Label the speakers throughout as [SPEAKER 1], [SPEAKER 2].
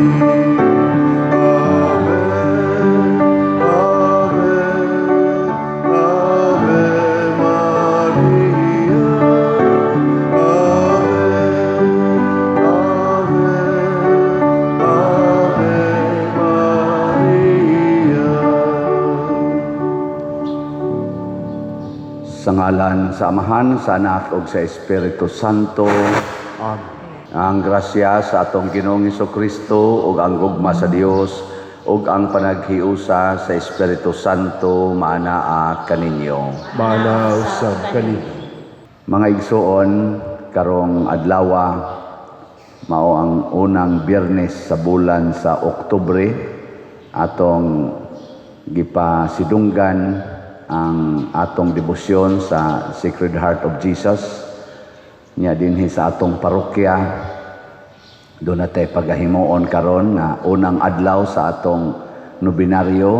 [SPEAKER 1] Sa ngalan sa Amahan, sa Anak ug sa Espiritu Santo.
[SPEAKER 2] Amen.
[SPEAKER 1] Ang grasya sa atong Ginoong Hesukristo ug ang gugma sa Dios ug ang panaghiusa sa Espiritu Santo maanaa kaninyo.
[SPEAKER 2] Maana usab kanimo.
[SPEAKER 1] Mga igsuon, karong adlaw mao ang unang Biyernes sa bulan sa Oktubre atong gipasidunggan ang atong debosyon sa Sacred Heart of Jesus nya dinhi sa atong parokya. Doon natay pagahimuon karon nga unang adlaw sa atong nobinaryo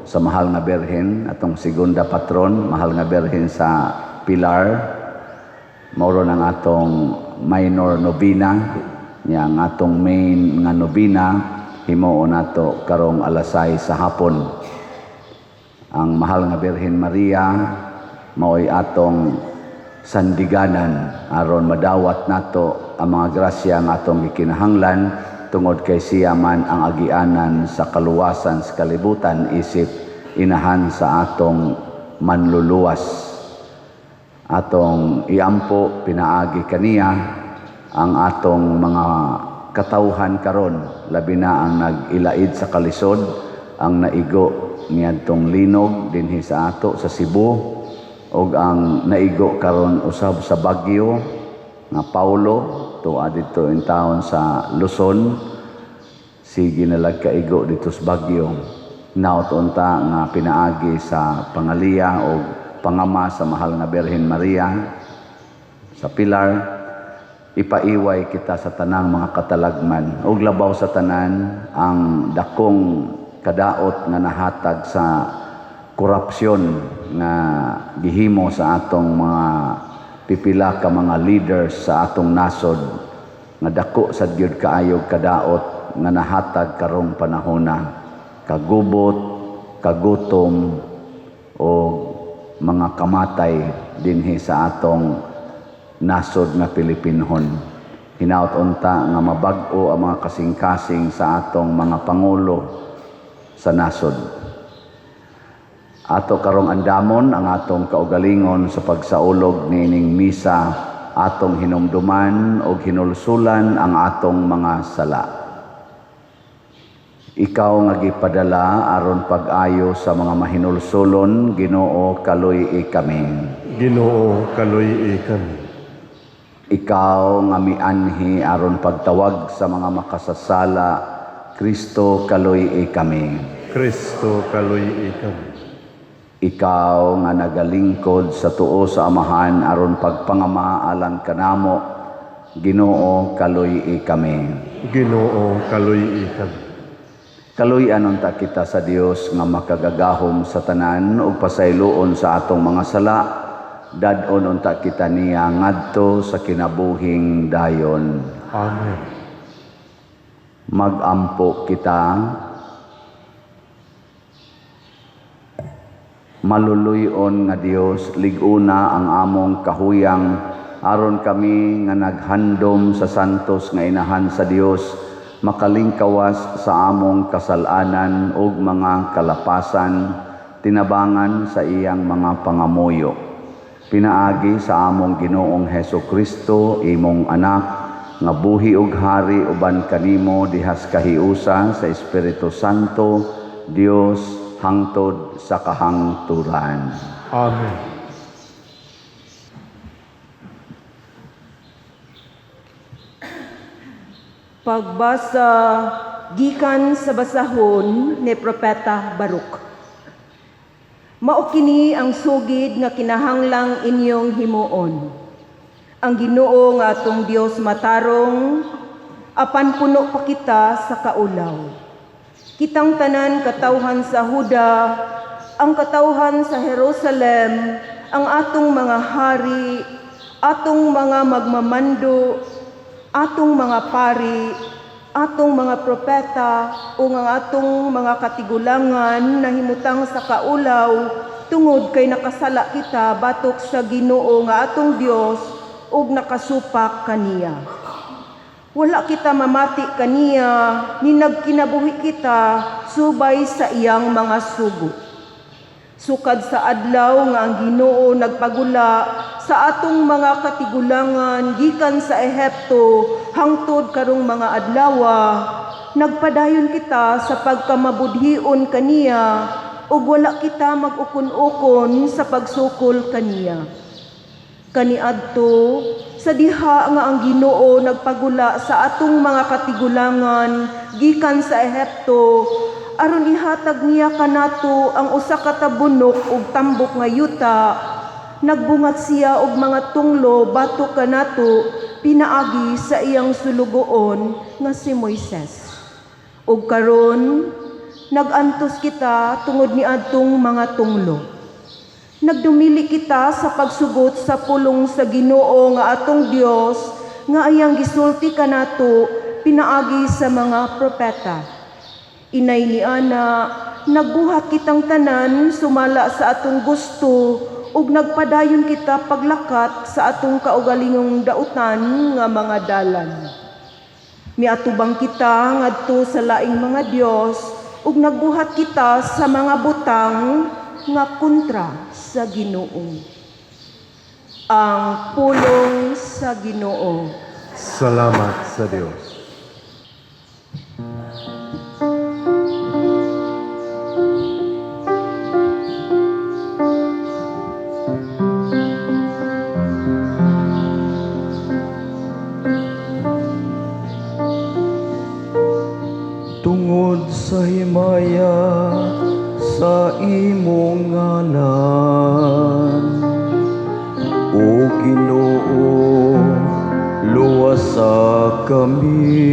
[SPEAKER 1] sa Mahal nga Birhen, atong segunda patron, Mahal nga Birhen sa Pilar. Mao ang atong minor novena nya ang atong main nga novena himuon nato karong alas 6 sa hapon. Ang Mahal nga Birhen Maria mao'y atong sandiganan aron madawat nato ang mga grasya nga atong gikinahanglan tungod kay siya man ang agianan sa kaluwasan sa kalibutan isip inahan sa atong manluluwas. Atong iampo pinaagi kaniya ang atong mga katawhan karon, labi na ang nag-ilaid sa kalisod, ang naigo niadtong linog dinhi sa ato sa Cebu ug ang naigo karon usab sa Baguio nga Paulo tuwa dito in town sa Luzon. Sige nalagkaigo dito sa Baguio. Naot unta nga pinaagi sa pangaliya o pangama sa Mahal nga Birhen Maria sa Pilar. Ipaiway kita sa tanang mga katalagman ug labaw sa tanan ang dakong kadaot nga nahatag sa korupsyon nga gihimo sa atong mga pipila ka mga leaders sa atong nasod nga dako sad gyud kaayog kadaot nga nahatag karong panahona, kagubot, kagutom o mga kamatay dinhi sa atong nasod nga Pilipinhon. Hinaut unta nga mabag-o ang mga kasing-kasing sa atong mga pangulo sa nasod. Ato karong andamon ang atong kaugalingon sa pagsaulog nining misa, atong hinumduman o hinulsulan ang atong mga sala. Ikaw nga gipadala aron pag-ayo sa mga mahinulsulon, Ginoo kaluy kami.
[SPEAKER 2] Ginoo kaluy kami.
[SPEAKER 1] Ikaw nga mianhi aron pagtawag sa mga makasasala, Kristo kaluy kami.
[SPEAKER 2] Kristo kaluy kami.
[SPEAKER 1] Ikaw nga nagalingkod sa tuo sa Amahan aron pagpangama alang kanamo, Ginoo kaluy kami.
[SPEAKER 2] Ginoo kaluy kami.
[SPEAKER 1] Kaluy-an unta kita sa Dios nga makagagahom sa tanan ug pasayloon sa atong mga sala. Dadon unta kita niya ngadto sa kinabuhing dayon.
[SPEAKER 2] Amen.
[SPEAKER 1] Magampo kita. Maluluyon nga Dios, liguna ang among kahuyang aron kami nga naghandom sa santos nga inahan sa Dios, makalingkawas sa among kasalanan ug mga kalapasan, tinabangan sa iyang mga pangamuyo. Pinaagi sa among Ginoong Hesukristo, imong anak, nga buhi ug hari uban kanimo dihas kahiusa sa Espiritu Santo, Dios hangtod sa kahangturan.
[SPEAKER 2] Amen.
[SPEAKER 3] Pagbasa gikan sa basahon ni Propeta Baruk. Mao kini ang sugid nga kinahanglang inyong himuon. Ang Ginoo nga atong Dios matarong, apan puno pa kita sa kaulaw. Kitang tanan katawhan sa Huda, ang katawhan sa Jerusalem, ang atong mga hari, atong mga magmamando, atong mga pari, atong mga propeta o nga atong mga katigulangan na himutang sa kaulaw tungod kay nakasala kita batok sa Ginoo nga atong Dios ug nakasupak kaniya. Wala kita mamati kaniya ni nagkinabuhi kita subay sa iyang mga sugo. Sukad sa adlaw nga ang Ginoo nagpagula sa atong mga katigulangan gikan sa Ehipto hangtod karong mga adlawa, nagpadayon kita sa pagkamabudhion kaniya ug wala kita mag-ukon-ukon sa pagsukol kaniya. Kaniadto sa diha nga ang Ginoo nagpagula sa atong mga katigulangan gikan sa Ehipto aron ihatag niya kanato ang usa ka tabunok ug tambok nga yuta, nagbungat siya og mga tunglo batok kanato pinaagi sa iyang sulugoon nga si Moises. Ug karon nagantos kita tungod ni adtong mga tunglo. Nagdumili kita sa pagsugot sa pulong sa Ginoo nga atong Dios nga iyang gisulti kanato pinaagi sa mga propeta. Inay ni ana, nagbuhat kitang tanan sumala sa atong gusto ug nagpadayon kita paglakat sa atong kaugalingong dautan nga mga dalan. Miatubang kita ngadto sa laing mga Dios ug nagbuhat kita sa mga butang nga kontra sa Ginoo. Ang pulong sa Ginoo.
[SPEAKER 2] Salamat sa Diyos.
[SPEAKER 4] Tungod sa himaya sa imong ngalan, O Ginoo, luwasa kami.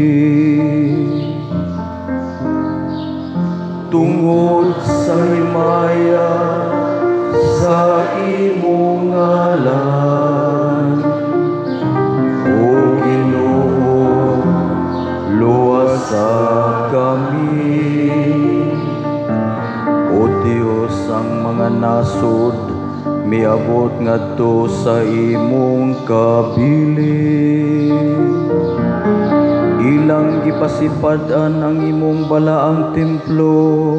[SPEAKER 4] Tungod sa himaya sa imong ngalan, O Ginoo, luwasa kami. O Dios, ang mga nasod miabot ngadto sa imong kabilin. Ilang gipasipad-an ang imong balaang templo,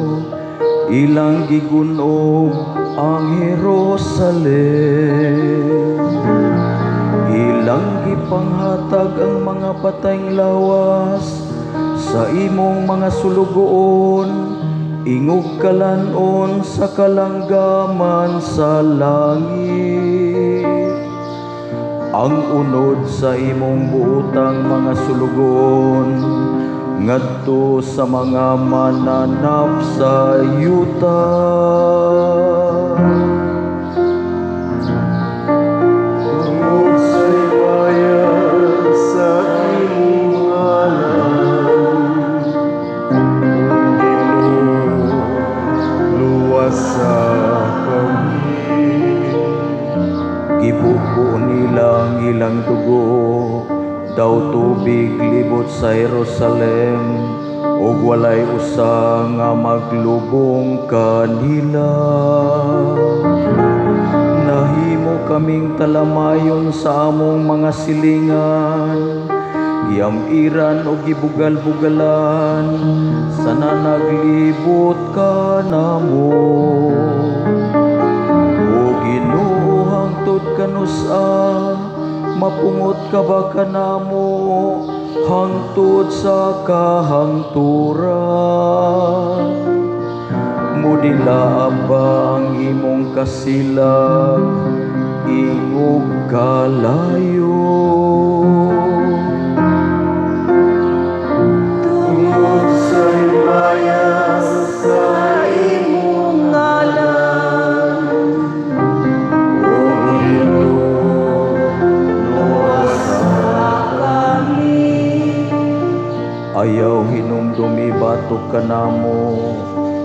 [SPEAKER 4] ilang gigunog ang Jerusalem. Ilang gipanghatag ang mga patayng lawas sa imong mga sulugoon, ingog kalanon sa kalanggaman sa langit. Ang unod sa imong buotang mga sulugoon ngadto sa mga mananap sa yuta.
[SPEAKER 2] Tungod sa himaya sa imong ngalan, luwasa kami.
[SPEAKER 4] Gibuko nilang ilang dugo, daw tubig libot sa Jerusalem, ug walay usa nga maglubong kanila. Nahimo kaming talamayon sa among mga silingan, giam-iran o gibugal-bugalan, sana naglibot ka namo. O Ginoo, hangtod kanusa, mapungot ka ba kanamo, hangtod sa kahangturan. Mudila ba ang imong kasilag, ingog kalayo.
[SPEAKER 2] Tungod sa himaya sa
[SPEAKER 3] Imong ngalan,
[SPEAKER 2] O Ginoo, luwasa
[SPEAKER 3] kami.
[SPEAKER 4] Ayaw hinumdumi batok kanamo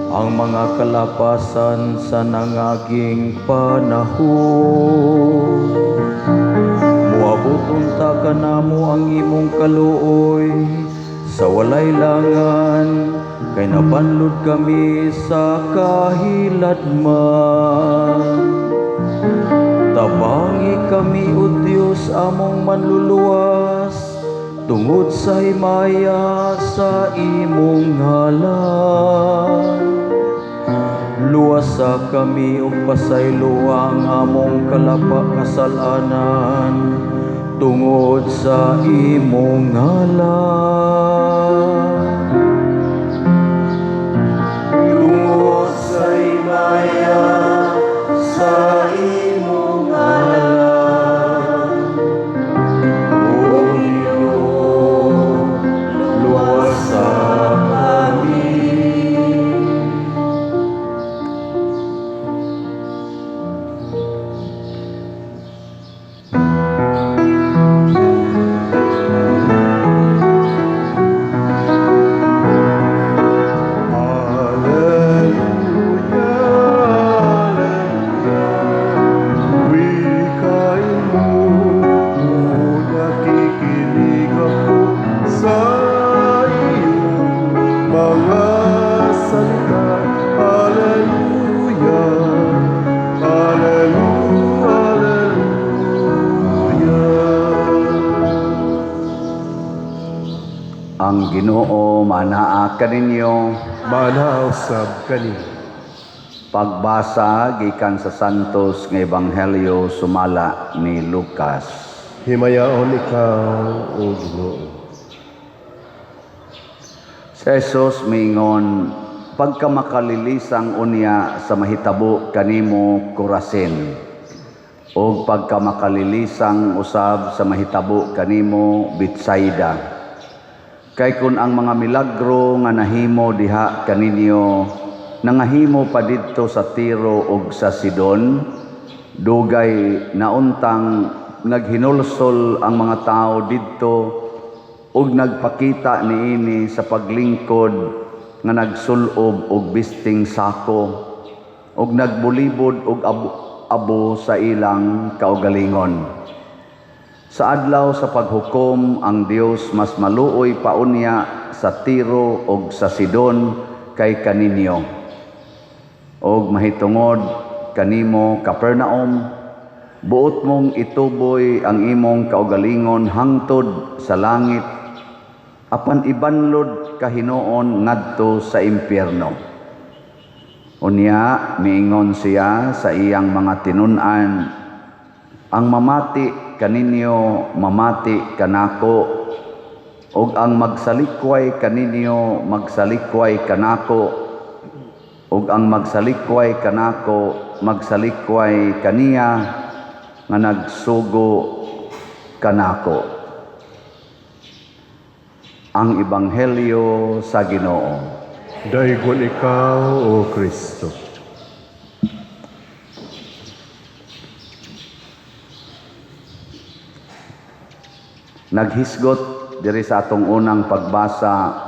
[SPEAKER 4] ang mga kalapasan sa nangaging panahon. Muabot unta kanamo ang imong kaluoy sa walay langan, kay nabanlod kami sa kahiladman. Tabangi kami, O Diyos, among manluluwas, tungod sa himaya sa imong ngalan. Luwasa kami ug pasaylo ang among kasalanan, tungod sa imong ngalan.
[SPEAKER 2] Tungod sa imaya sa imong ngalan, O Ginoo, luwasa kami.
[SPEAKER 1] Ang Ginoo manaa kaninyo.
[SPEAKER 2] Manausab kani.
[SPEAKER 1] Pagbasa gikan sa Santos nga Ebanghelyo sumala ni Lucas.
[SPEAKER 2] Himayaon ikaw, O Ginoo.
[SPEAKER 1] Si Jesus mingon, pagka makalilisang unya sa mahitabo kanimo Corazin, o pagka makalilisang usab sa mahitabo kanimo Betsaida. Kay kun ang mga milagro nga nahimo diha kaninyo nangahimo pa didto sa Tiro ug sa Sidon, dugay nauntang naghinulsol ang mga tao didto ug nagpakita niini sa paglingkod nga nagsulob og bisting sako ug nagbulibod og abo sa ilang kaugalingon. Sa adlaw sa paghukom, ang Dios mas maluoy paunya sa Tiro ug sa Sidon kay kaninyo. Og mahitungod kanimo Capernaum, buot mong ituboy ang imong kaugalingon hangtod sa langit, apan ibanlod kahinoon ngadto sa impyerno. Unya miingon siya sa iyang mga tinun-an, ang mamati kaninyo mamati kanako, ug ang magsalikway kaninyo magsalikway kanako, ug ang magsalikway kanako magsalikway kaniya nga nagsugo kanako. Ang Ebanghelyo sa Ginoo.
[SPEAKER 2] Daygon ikaw, O Kristo.
[SPEAKER 1] Naghisgot diri sa atong unang pagbasa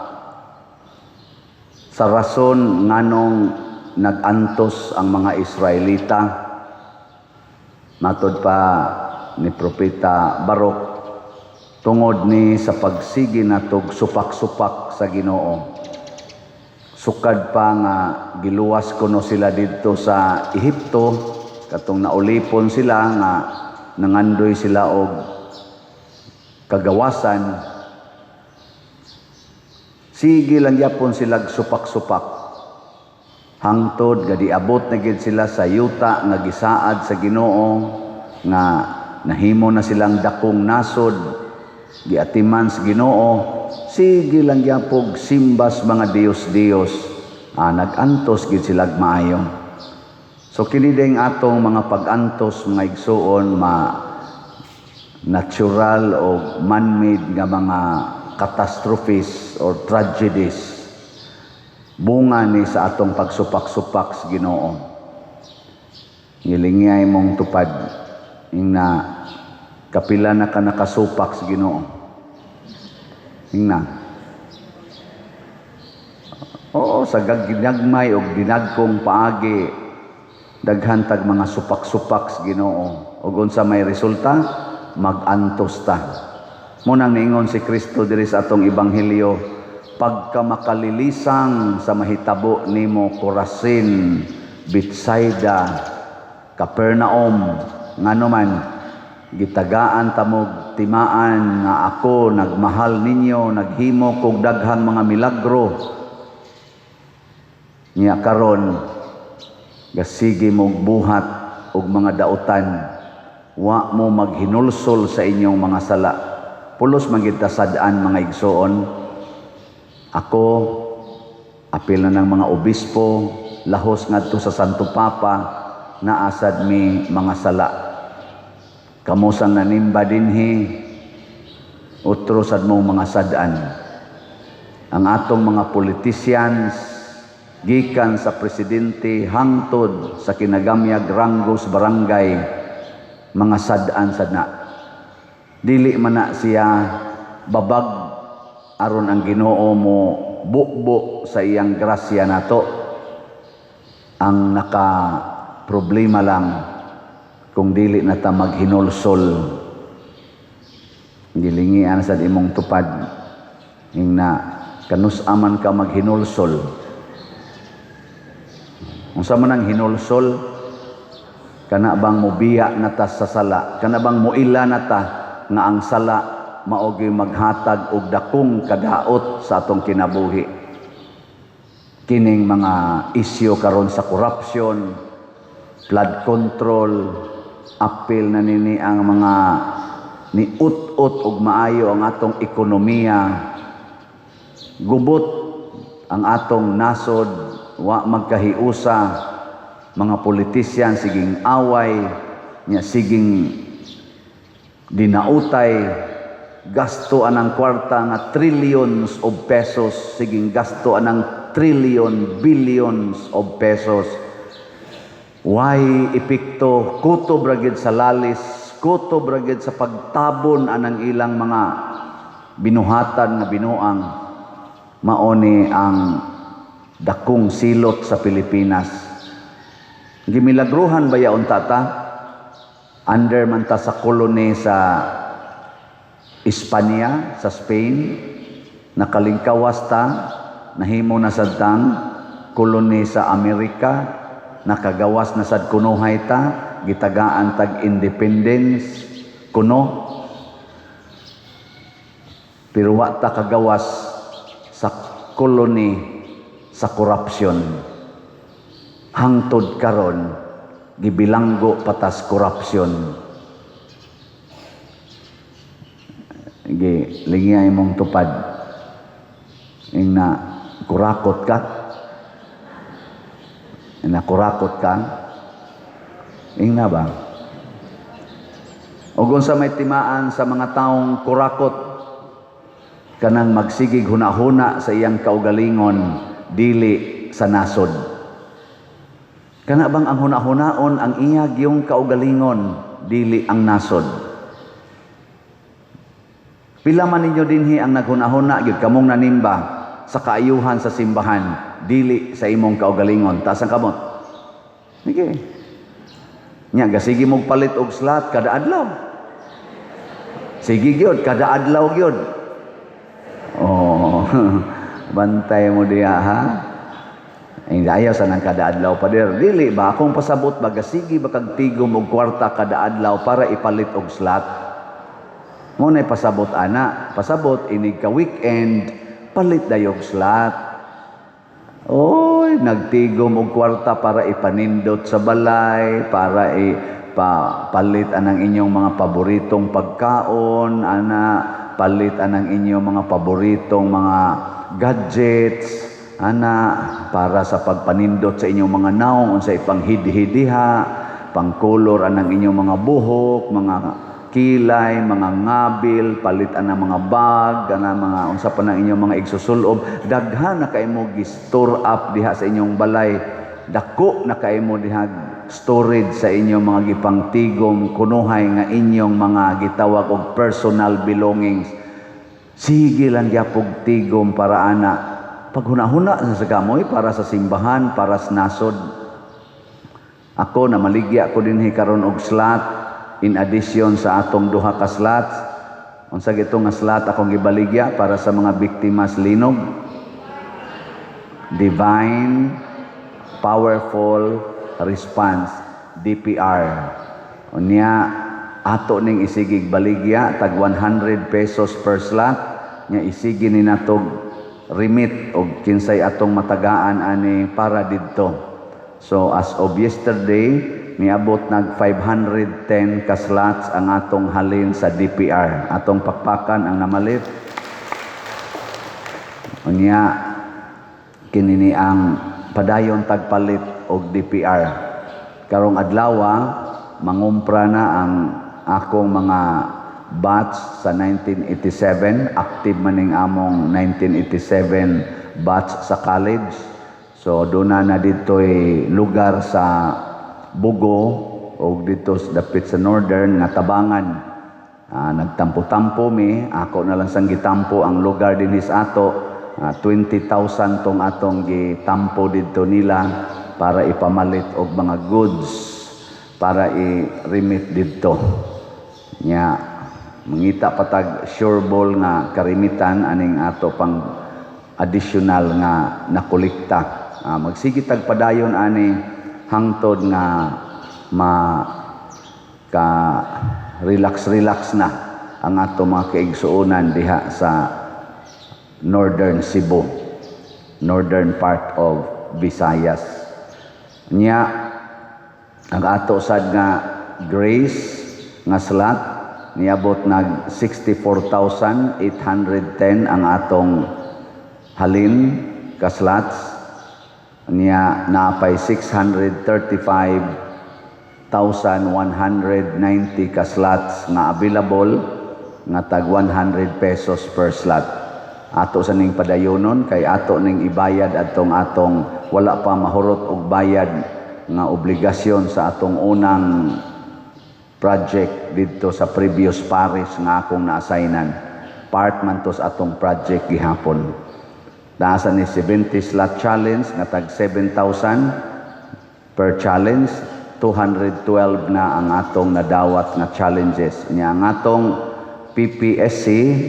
[SPEAKER 1] sa rason nganong nagantos ang mga Israelita. Matod pa ni Propeta Barok, tungod ni sa pagsigi natog supak-supak sa Ginoo. Sukad pa nga giluwas kuno sila didto sa Ehipto, katong naulipon sila nga nangandoy sila og kagawasan. Sige lang yapon sila supak-supak. Hangtod gadi abot na gid sila sa yuta nga gisaad sa Ginoo nga nahimo na silang dakong nasod, giatiman sa Ginoo. Sige lang yapog simbas mga Dios-Dios. Nagantos gid sila maayo. So kini ding atong mga pag-antos mga igsuon natural o man-made nga mga catastrophes or tragedies, bunga ni sa atong pagsupak-supak sa Ginoo. Ngilingay mong tupad ing na kapila na ka nakasupak sa Ginoo. Ing na. Oo, sa ginagmay o dinagkong paagi, daghantag mga supak-supak sa Ginoo. Ug unsa may resulta, mag-antos ta. Munang niingon si Kristo diri sa atong Ebanghelyo, pagka makalilisang sa mahitabo nimo Corazin, Bethsaida, Capernaum, ngano man gitagaan tamog timaan nga ako nagmahal ninyo, naghimo kog daghang mga milagro. Niya karon gasige mo buhat og mga dautan, wa mo maghinulsol sa inyong mga sala. Pulos magitasadaan mga igsoon. Ako, apil na ng mga obispo, lahos ngadto sa Santo Papa, naasad mi mga sala. Kamusang nanimba dinhi, utro sad mo mga sadan. Ang atong mga politicians, gikan sa presidente hangtod sa kinagamyag ranggo sa barangay, mga sadan sad na. Dili man na siya babag aron ang Ginoo mo bukbo sa iyang grasya nato. Ang naka problema lang kung dili na ta maghinulsol. Gilingian sa imong tupad ing na kanus-aman ka maghinulsol. Unsa man ang hinulsol, kana bang mobiya na ta sa sala, kana bang moila na ta nga ang sala maogi maghatag og dakong kadaot sa atong kinabuhi. Kining mga isyu karon sa corruption, flood control, apil na nini ang mga niut-ut og maayo ang atong ekonomiya, gubot ang atong nasod, wa magkahiusa, mga politician siging away, nya siging dinautay, gasto anang kwarta nga trillions of pesos, siging gasto anang billions of pesos. Why epekto, kutob ragid sa lalis, kutob ragid sa pagtabon anang ilang mga binuhatan nga binuang, maoni ang dakong silot sa Pilipinas. Gimilagruhan ba yaon tata? Under man ta sa koloni sa Espanya, sa Spain, nakalingkawas ta, nahimo na sad tang koloni sa Amerika, nakagawas na sad kunuhay ta, gitagaan tag independence kuno. Pero wa ta kagawas sa koloni sa korupsyon. Hangtod karon gibilanggo patas korupsyon. Lingiya imong tupad ing na kurakot ka, ing na ba? O kung sa may timaan sa mga taong kurakot, kanang magsigig hunahuna sa iyang kaugalingon, dili sa nasod. Kana bang ang hunahunaon ang iyag yung kaugalingon, dili ang nasod. Pila man ninyo dinhi ang naghunahuna gyud kamong nanimba sa kaayuhan sa simbahan, dili sa imong kaugalingon. Taas ang kamot. Okay. Nya gasigi mo palit og slot kada adlaw. Sige gyud kada adlaw gyud. Oh, bantay mo diha ha. Ay ayaw sa nang kada adlaw pa der. Dili ba akong pasabot ba gasigi ba kag tigom og kwarta kada adlaw para ipalit og slot. Mo nay pasabot ana, pasabot inig ka weekend palit dayog slot. Oy, nagtigom og kwarta para ipanindot sa balay, para palit anang inyong mga paboritong pagkaon, ana palit anang inyong mga paboritong mga gadgets, ana para sa pagpanindot sa inyong mga naong unsay panghidi-hidiha, pangkolor anang inyong mga buhok, mga kilay, mga ngabil, palit anang mga bag, ana mga unsa pa nang inyong mga igsusulob, daghan na kay mo gi-store up diha sa inyong balay, dako na kay mo diha storage sa inyong mga gipangtigom kunuhay nga inyong mga gitawag og personal belongings. Sige lang gyapog tigom para ana paghuna-huna sa gamoy para sa simbahan, para sa nasod. Ako na maligya ko dinhi karon og slot in addition sa atong duha ka slots. Unsa gito nga slot akong gibaligya para sa mga biktima sa linog. Divine Powerful Response, DPR. Unya, ato ning isigig baligya, tag 100 pesos per slot, nya isigi ni natog remit og kinsay atong matagaan ani para didto. So as of yesterday, niabot nag 510 ka slots ang atong halin sa DPR. Atong pakpakan ang namalit. Unya, kinini ang padayon tagpalit og DPR. Karong adlawa, mangumpra na ang akong mga batch sa 1987. Active maning among 1987 batch sa college. So doon na dito'y lugar sa Bugo o dito dapit sa Northern nga Tabangan. Nagtampo-tampo mi, ako na lang sang gitampo ang lugar dinhi sa ato. 20,000 tong atong gitampo dito nila para ipamalit og mga goods para i-remit dito. Nya mangita patag sure ball nga karimitan aning ato pang additional nga nakolekta. Magsige tag padayon ani hangtod nga ka relax na ang ato mga kaigsuonan diha sa Northern Cebu, northern part of Visayas. Nya ang ato sad nga grace nga slot niabot nag 64,810 ang atong halin ka slots. Niya napay 635,190 ka slots nga available nga tag 100 pesos per slot. Ato sa ning padayonon kay ato ning ibayad atong wala pa mahurot og bayad nga obligasyon sa atong unang project dito sa previous parish nga akong na-assignan. Part man to sa atong project gihapon. Nasa ni 70 slot challenge nga tag 7,000 per challenge. 212 na ang atong nadawat nga challenges. Nya ang atong PPSC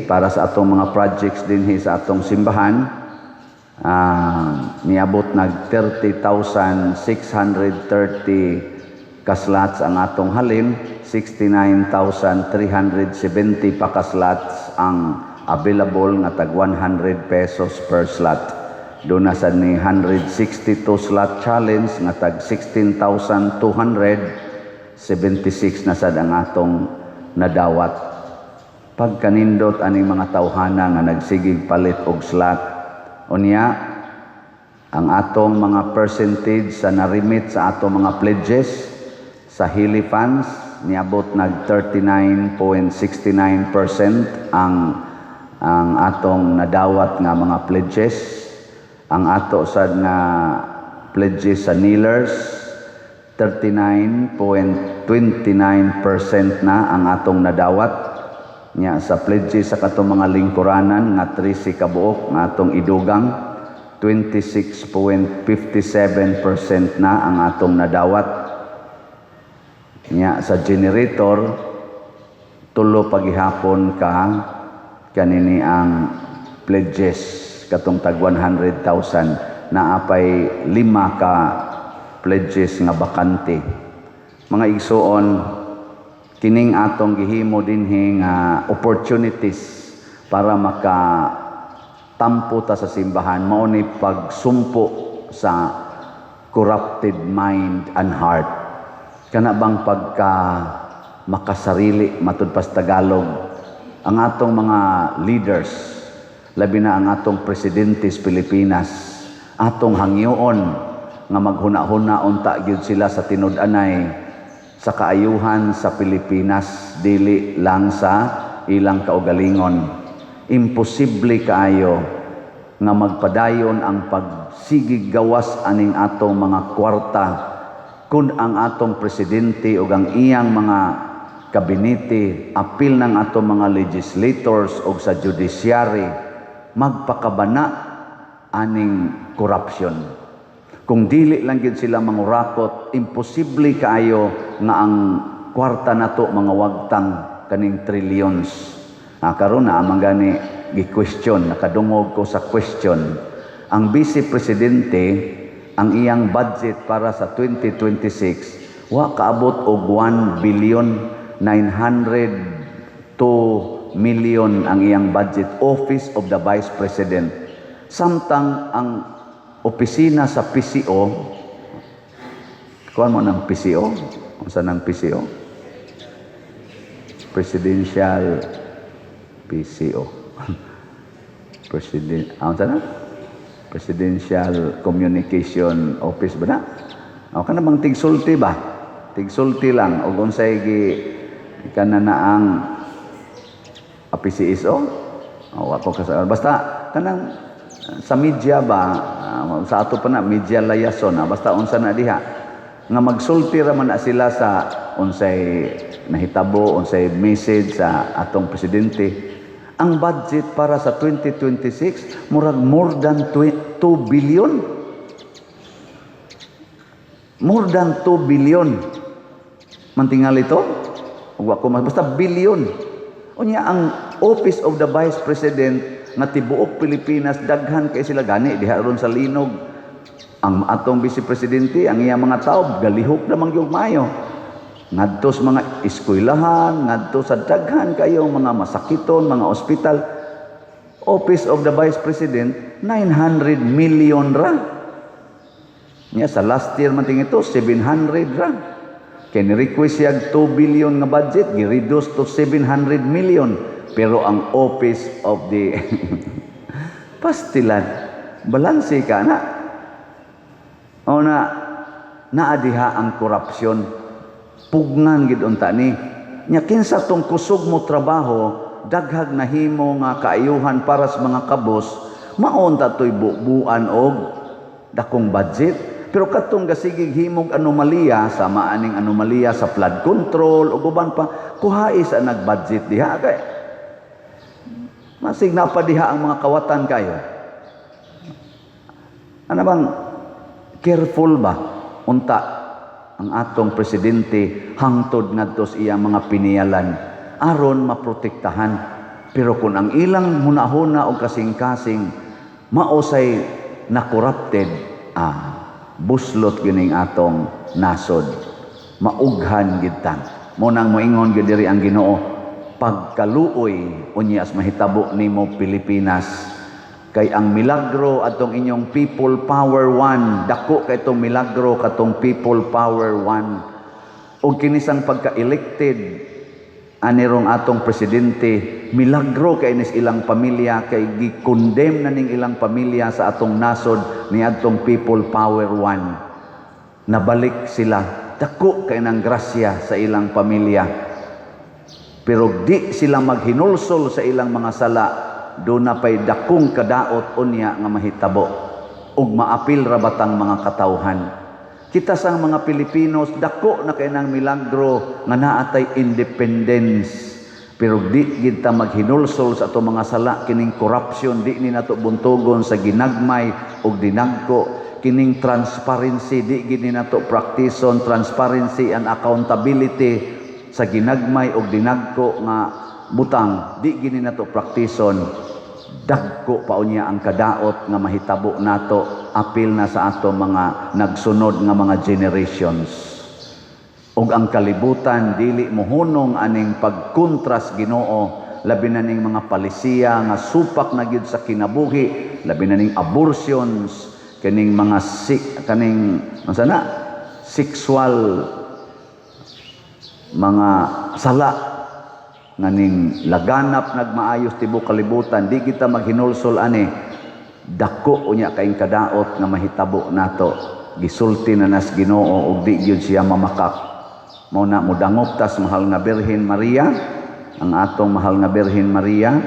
[SPEAKER 1] para sa atong mga projects dinhi sa atong simbahan niabot nag 30,630 ka slots ang atong halin. 69,370 pa ka slots ang available nga tag 100 pesos per slot. Doon na sa ni 162 slot challenge nga tag 16,276 na sad ang atong nadawat. Pagkanindot aning mga tawhana nga nagsigig palit og slot, unya ang atong mga percentage sa narimit sa atong mga pledges sa Hilly Funds niabot nag 39.69% ang atong nadawat nga mga pledges. Ang ato sad nga pledges sa kneelers 39.29% na ang atong nadawat. Nya sa pledges sa katong mga lingkuranan nga 13 kabuok nga atong idugang 26.57% na ang atong nadawat. Nya sa generator tulo pagihapon ka kanini ang pledges katong tag 100,000 na apay 5 ka pledges nga bakante. Mga igsuon, kining atong gihimo dinhi nga opportunities para makatampo ta sa simbahan mao ni pagsumpo sa corrupted mind and heart. Kana bang pagka makasarili matud pas Tagalog ang atong mga leaders, labi na ang atong presidente sa Pilipinas, atong hangyoon nga maghuna-huna unta gyud sila sa tinud-anay sa kaayuhan sa Pilipinas, dili lang sa ilang kaugalingon. Imposible kaayo nga magpadayon ang pagsigig gawas aning atong mga kwarta kun ang atong presidente ug ang iyang mga kabinete, apil ng atong mga legislators o sa judiciary, magpakabana aning corruption. Kung dili lang gid sila mangurakot, imposible kaayo nga ang kwarta nato mga wagtang kaning trillions. Karon na amang gani gi-question, nakadungog ko sa question. ang Vice Presidente, ang iyang budget para sa 2026, wa kaabot og 1,902 million ang iyang budget, Office of the Vice President. Samtang ang opisina sa PCO, kuha mo ng PCO? Kung saan ng PCO? Presidential PCO. Presidential Communication Office ba na? O ka na bang tigsulti ba? Tigsulti lang. O kung sa'y kanana ang PCSO? O ako kasal. Basta kanang sa media ba, sa ato pa na, media layason. Basta unsa na diha. Nga magsulti raman na sila sa unsay nahitabo, unsay message sa atong presidente. Ang budget para sa 2026, murag more than 2 billion. More than 2 billion. Mantingal ito? Basta billion. Unya ang Office of the Vice President nga tibuok Pilipinas, daghan kay sila gani diha ron sa linog. Ang atong Vice Presidente, ang iya mga tao, galihok namang yung mayo. Ngadto sa mga eskwelahan, ngadto sa daghan kayong mga masakiton, mga ospital. Office of the Vice President, 900 million ra. Nya sa last year man ting ito, 700 ra. Kaya ni-request siya 2 billion nga budget, gi-reduce to 700 million. Pero ang Office of the pastilan, balanse ka na. O naadiha ang korupsyon. Pugnan gid unta ni. Nya kinsa tong kusog mo trabaho, daghag nahimo nga kaayuhan para sa mga kabos, maon ta toy buuan og dakong budget. Pero katong gasigig himog anomalya, sama aning anomalya sa flood control ug uban pa, kuhai sa nag-budget diha kay. Masig na pa diha ang mga kawatan kayo. Ano bang careful ba unta ang atong presidente hangtod ngadto sa iyang mga piniyalan aron maprotektahan. Pero kung ang ilang hunahuna o kasing-kasing mausay na corrupted, buslot gining atong nasod, maughan gid tan. Mo nang moingon gid diri ang Ginoo, pagkaluoy unyas mahitabo nimo Pilipinas. Kay ang milagro atong inyong People Power 1, dako kay itong milagro katong People Power 1. O kinisang pagka-elected anirong atong presidente, milagro kay nis ilang pamilya, kay gi-condemn na ning ilang pamilya sa atong nasod ni atong People Power 1. Nabalik sila, dako kay nang grasya sa ilang pamilya. Pero di sila maghinulsol sa ilang mga sala, doon na pa'y dakong kadaot unya nga mahitabo ug maapil ra batang mga katawhan. Kita sang mga Pilipinos, dako na kay nang milagro nga naatay independence, pero di gid ta maghinulsol sa ato mga sala. Kining corruption di ni nato buntogon sa ginagmay ug dinagko. Kining transparency di gid ni nato praktison, transparency and accountability sa ginagmay ug dinagko nga butang di gini nato praktison. Dagko pa unya ang kadaot nga mahitabo nato, apil na sa ato mga nagsunod nga mga generations. Ug ang kalibutan dili mohunong aning pagkontras Ginoo, labi na ning mga palisiya nga supak na gyud sa kinabuhi, labi na ning abortions, kaning mga sexual mga sala nganing laganap nagmaayos tibok kalibutan. Di kita maghinulsol ani, dako unya kaing kadaot nga mahitabo nato, gisulti na nas Ginoo ug di gyud siya mamakak. Mao na mudangop tas mahal nga Birhen Maria, ang atong mahal nga Birhen Maria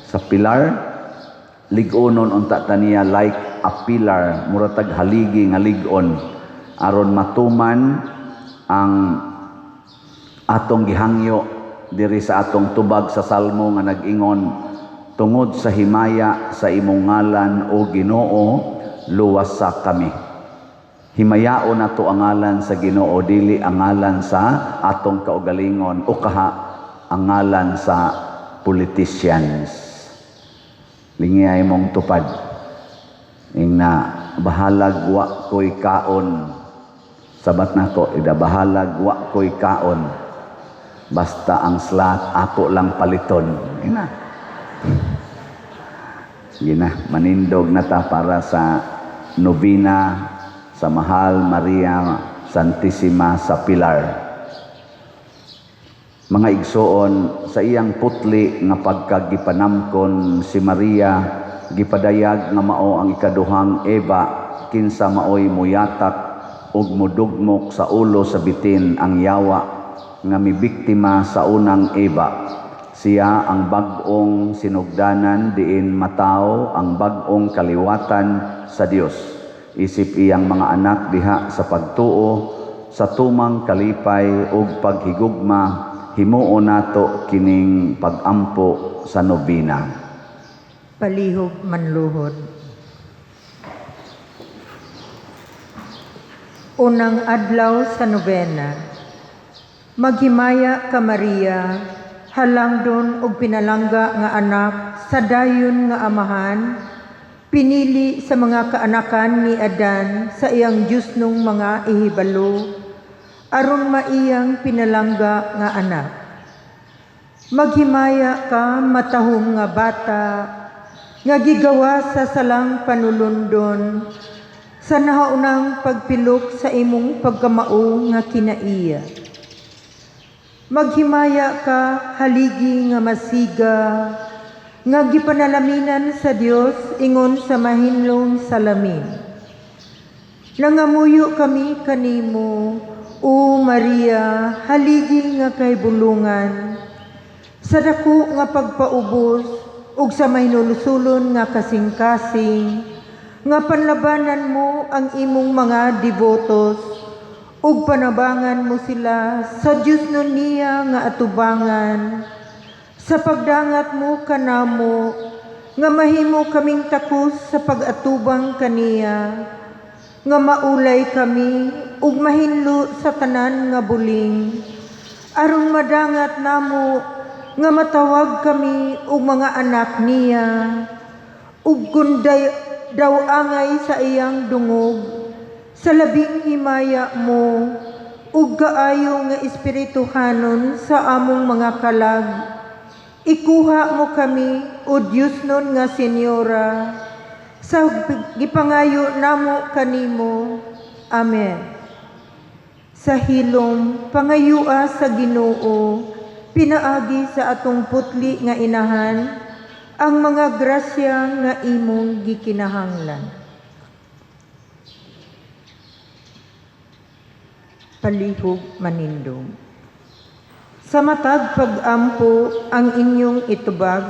[SPEAKER 1] sa pilar, lig-onon unta taniya like a pillar, muratag haligi nga lig-on aron matuman ang atong gihangyo diri sa atong tubag sa Salmo nga nag-ingon, tungod sa himaya sa imong ngalan o Ginoo, luwasa kami. Himayaon nato ang ngalan sa Ginoo, dili ang ngalan sa atong kaugalingon o kaha ang ngalan sa politicians. Lingiyay mong tupad. ing na bahalag wa ko'y kaon. Sabat na ko, bahalag wa ko'y kaon. Basta ang slat ako lang paliton. Gina, manindog na ta para sa novena sa Mahal Maria Santissima sa Pilar. Mga igsoon, sa iyang putli nga pagkagipanamkon si Maria, gipadayag nga mao ang ikaduhang Eva, kinsa maoy muyatak ug mudugmok sa ulo sa bitin ang yawa nga mibiktima sa unang Eva. Siya ang bag-ong sinugdanan diin matao ang bag-ong kaliwatan sa Dios. Isip iyang mga anak diha sa pagtuo sa tumang kalipay ug paghigugma, himuon nato kining pag-ampo sa nobina.
[SPEAKER 5] Palihog manluhod. Unang adlaw sa nobena. Maghimaya ka Maria, halangdon og pinalangga nga anak sa dayon nga amahan, pinili sa mga kaanakan ni Adan sa iyang Diyos nung mga ihibalo, aron maiyang pinalangga nga anak. Maghimaya ka matahong nga bata, nga gigawa sa salang panulundon, sa nahaunang pagpilok sa imong pagkamao nga kinaiya. Maghimaya ka haligi nga masiga, nga gipanalaminan sa Dios ingon sa mahinlong salamin. Nangamuyo kami kanimo, O Maria, haligi nga kay bulungan, sa dako nga pagpaubos ug sa mahinulusulon nga kasing-kasing, nga panlabanan mo ang imong mga devotos ug panabangan mo sila sa Diyos nun niya nga atubangan, sa pagdangat mo kanamo nga mahimo kaming takos sa pag-atubang kaniya, nga maulay kami ug mahinlo sa tanan nga buling, aron madangat namo nga matawag kami ug mga anak niya, ug kunday daw angay sa iyang dungog, sa labing himaya mo ug kaayo nga espirituhanon sa among mga kalag, ikuha mo kami o Diyos nun nga Senyora, sa gipangayo namo kanimo. Amen. Sa hilom pangayua sa Ginoo, pinaagi sa atong putli nga inahan ang mga grasya nga imong gikinahanglan. Palihog manindong. Sa matag pag-ampo ang inyong itubag,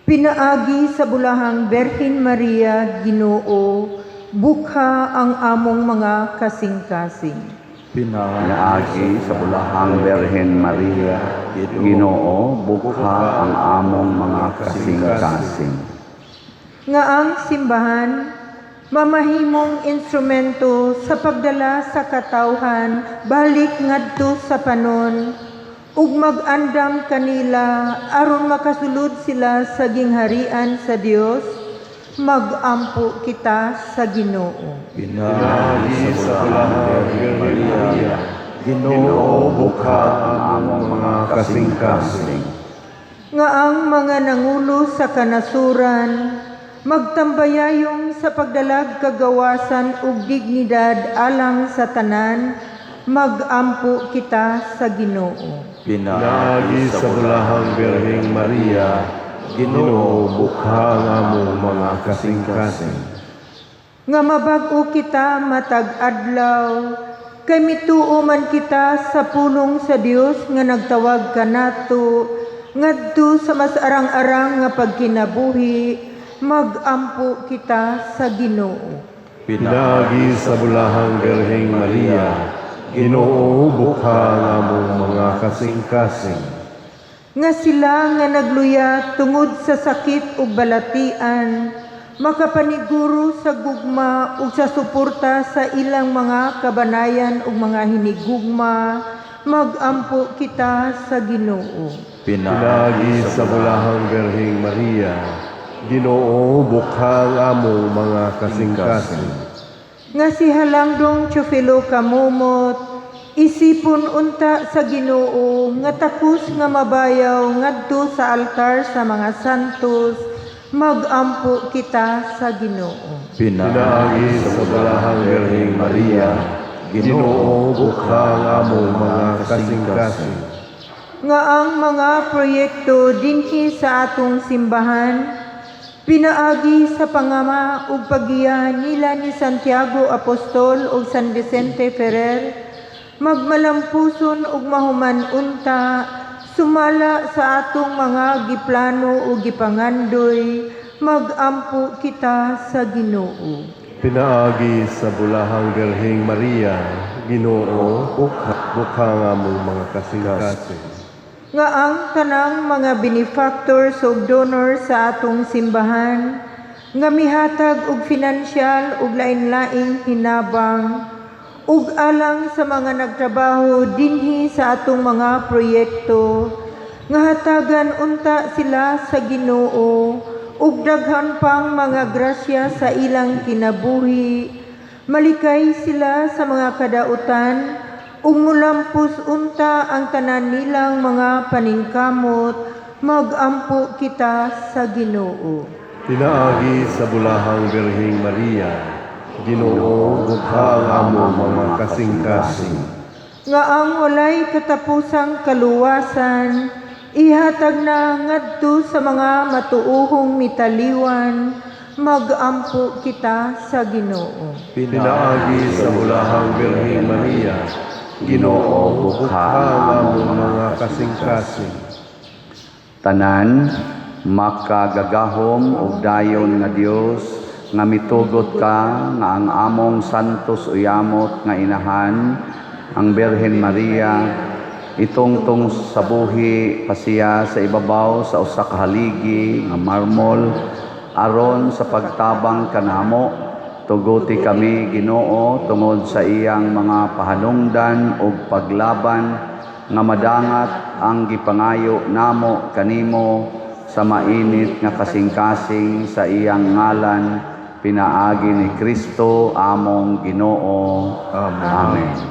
[SPEAKER 5] pinaagi sa bulahang Berhen Maria Ginoo, bukha ang among mga kasing-kasing.
[SPEAKER 1] Pinaagi sa bulahang Berhen Maria, Ginoo, bukha ang among mga kasing-kasing.
[SPEAKER 5] Nga ang simbahan, mamahimong instrumento sa pagdala sa katawhan balik ngadto sa panon, ug mag-andam kanila aron makasulod sila sa gingharian sa Dios, mag-ampo kita sa Ginoo.
[SPEAKER 2] Pinaagi sa bulahang Maria, Ginoo, bukha ang among mga kasing-kasing.
[SPEAKER 5] Nga ang mga nangulo sa kanasuran, magtambayayong sa pagdalag kagawasan ug dignidad alang sa tanan, mag-ampo kita sa Ginoo.
[SPEAKER 2] Pinaagi sa bulahang Berhen Maria, Ginoo, bukha ang among mga kasing-kasing.
[SPEAKER 5] Nga mabag-o kita matag adlaw, kay mituo man kita sa pulong sa Dios nga nagtawag kanato, ngadto sa mas arang-arang nga pagkinabuhi, mag-ampo kita sa Ginoo.
[SPEAKER 2] Pinaagi sa bulahang Berhen Maria, Ginoo, bukha ang among mga kasing-kasing.
[SPEAKER 5] Nga sila nga nagluya tungod sa sakit ug balatian, makapaniguro sa gugma ug sa suporta sa ilang mga kabanayan ug mga hinigugma, mag-ampo kita sa Ginoo.
[SPEAKER 2] Pinaagi sa bulahang Berhen Maria, Ginoo bukhang among mga kasing-kasing.
[SPEAKER 5] Nga si Halangdong Teofilo Kamumot, isipon unta sa Ginoo nga takos nga mabayaw ngadto sa altar sa mga santos, magampo kita sa Ginoo.
[SPEAKER 2] Pinaagi sa balahang Birheng Maria, Ginoo bukhang among mga kasing-kasing.
[SPEAKER 5] Nga ang mga proyekto dinhi sa atong simbahan, pinaagi sa pangama ug paggiya nila ni Santiago Apostol ug San Vicente Ferrer, magmalampuson ug mahuman unta, sumala sa atong mga giplano ug gipangandoy, magampo kita sa Ginoo.
[SPEAKER 2] Pinaagi sa bulahang Birheng Maria, Ginoo bukhang among mga kasing-kasing.
[SPEAKER 5] Nga ang tanang mga benefactors ug donor sa atong simbahan, nga mihatag og finansyal ug lain-laing hinabang, ug alang sa mga nagtrabaho dinhi sa atong mga proyekto, nga hatagan unta sila sa Ginoo, ug daghan pang mga grasya sa ilang kinabuhi, malikay sila sa mga kadautan, ug mulampos unta ang tanan nilang mga paningkamot, magampo kita sa Ginoo.
[SPEAKER 2] Pinaagi sa bulahang Birheng Maria, Ginoo bukhang among mga kasing-kasing.
[SPEAKER 5] Nga ang walay katapusang kaluwasan, ihatag na ngadto sa mga matuohong mitaliwan, magampo kita sa Ginoo.
[SPEAKER 2] Pinaagi sa bulahang Birheng Maria, Ginoo bukhang among mga kasing-kasing.
[SPEAKER 1] Tanan, makagagahom ug dayon nga Dios, nga mitugot ka nga ang among santos uyamot nga inahan, ang Birhen Maria, itungtong sa buhi pasiya sa ibabaw sa usa ka haligi nga marmol, aron sa pagtabang kanamo, tuguti kami Ginoo tungod sa iyang mga pahanungdan ug paglaban, nga madangat ang gipangayo namo kanimo sa mainit nga kasing-kasing sa iyang ngalan, pinaagi ni Kristo among Ginoo. Amen.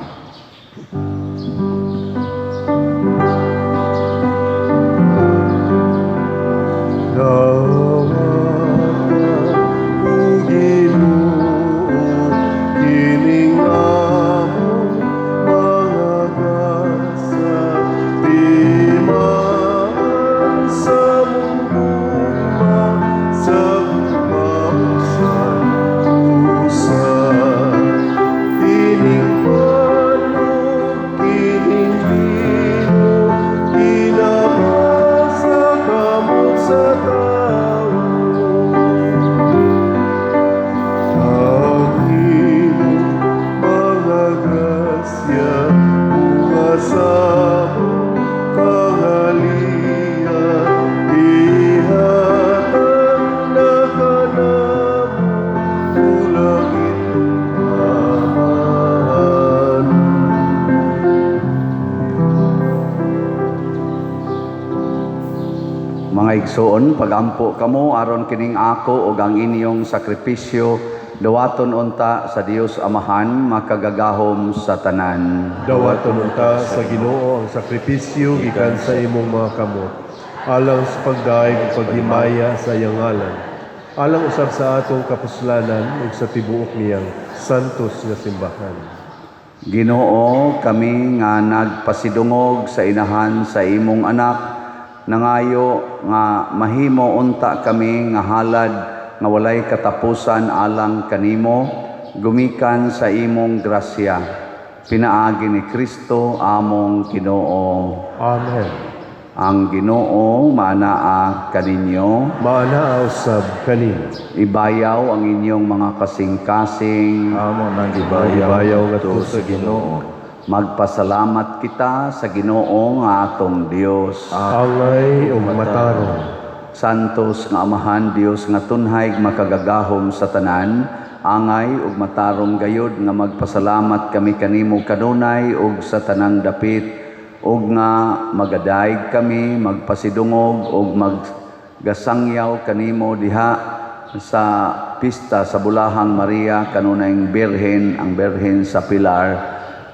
[SPEAKER 1] Mga igsoon, pagampo kamo aron kining ako ug ang inyong sakripisyo dawaton unta sa Dios Amahan, makagagahom sa tanan.
[SPEAKER 2] Dawaton unta sa Ginoo ang sakripisyo gikan sa imong mga kamot, alang sa pagdaig ug paghimaya sa iyang ngalan, alang usab sa atong kapuslanan ug sa tibuok niyang santos nga simbahan.
[SPEAKER 1] Ginoo, kami nga nagpasidungog sa inahan sa imong anak, nangayo nga mahimo unta kami nga halad nga walay katapusan alang kanimo, gumikan sa imong grasya. Pinaagi ni Kristo among Ginoo.
[SPEAKER 2] Amen.
[SPEAKER 1] Ang Ginoo maanaa kaninyo,
[SPEAKER 2] Maanaa usab kanino.
[SPEAKER 1] ibayaw ang inyong mga kasing-kasing.
[SPEAKER 4] Amo nang
[SPEAKER 2] Ibayaw nga to
[SPEAKER 4] sa Ginoo.
[SPEAKER 1] Magpasalamat kita sa Ginoo nga atong Dios.
[SPEAKER 2] Angay ug matarong.
[SPEAKER 1] Santos nga Amahan Dios nga tunhay makagagahom sa tanan, angay ug matarong gayud nga magpasalamat kami kanimo kanunay ug sa tanang dapit, ug nga magadaig kami magpasidungog ug gasangyaw kanimo diha sa pista sa Bulahang Maria kanunayng Birhen, ang Birhen sa Pilar,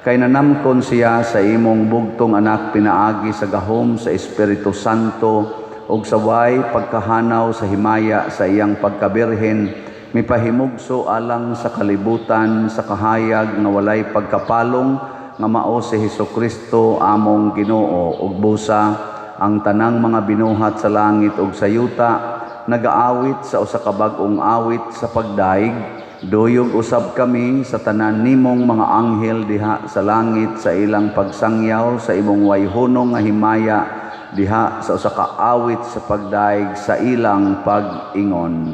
[SPEAKER 1] kay nanamkon siya sa imong bugtong anak pinaagi sa gahom sa Espiritu Santo ug sa way pagkahanaw sa himaya sa iyang pagkabirhen, mipahimugso alang sa kalibutan sa kahayag nga walay pagkapalong nga mao si Hesukristo among Ginoo ug busa ang tanang mga binuhat sa langit ug sa yuta nagaawit sa usa ka bag-ong awit sa pagdaig. Duyog usab kami sa tanan nimong mga anghel diha sa langit sa ilang pagsangyaw sa imong wayhunong nga himaya diha sa usa ka awit sa pagdaig sa ilang pag-ingon.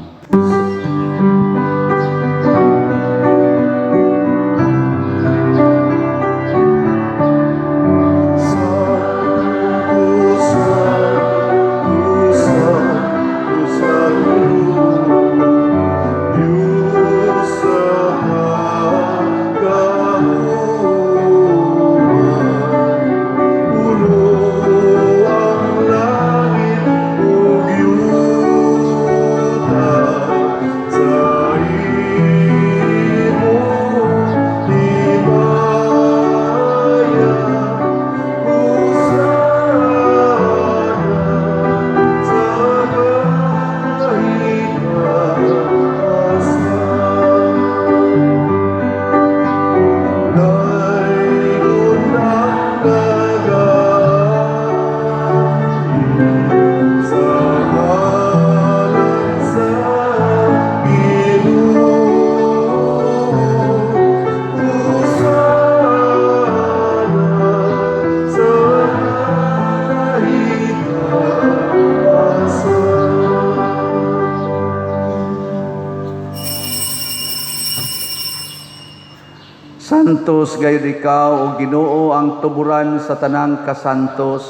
[SPEAKER 1] Santos gayud ikaw o Ginoo ang tuburan sa tanang kasantos.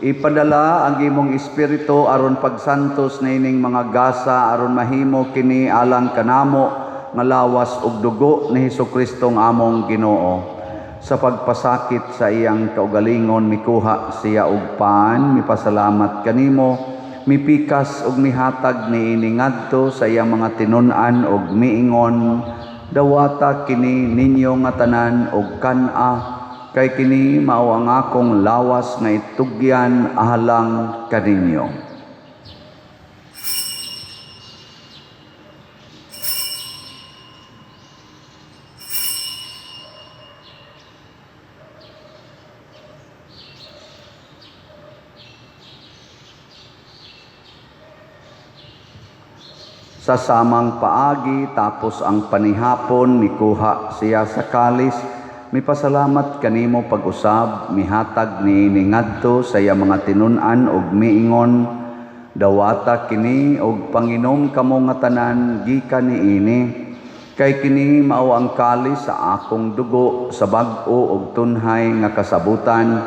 [SPEAKER 1] Ipadala ang imong espiritu aron pagsantos na ining mga gasa aron mahimo kini alang kanamo nga lawas ug dugo ni Hesukristo nga among Ginoo. Sa pagpasakit sa iyang kaugalingon mikuha siya og paan, mipasalamat kanimo, mipikas ug mihatag niini ngadto sa iyang mga tinun-an ug miingon, dawata kini ninyo nga tanan og kan-a, kay kini mao ang akong lawas nga itugyan ahalang kaninyo. Sa samang paagi tapos ang panihapon mikuha siya sa kalis, mipasalamat kanimo pag-usab, mihatag niini ngadto sa iya mga tinun-an ug miingon, dawata kini og panginom kamo nga tanan gikan niini, kay kini mao ang kalis sa akong dugo sa bag-o ug tunhay nga kasabutan,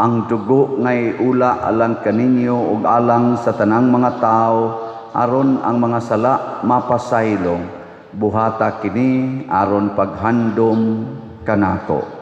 [SPEAKER 1] ang dugo ngay ula alang kaninyo ug alang sa tanang mga tawo, aron ang mga sala mapasaylo. Buhata kini aron paghandom kanako.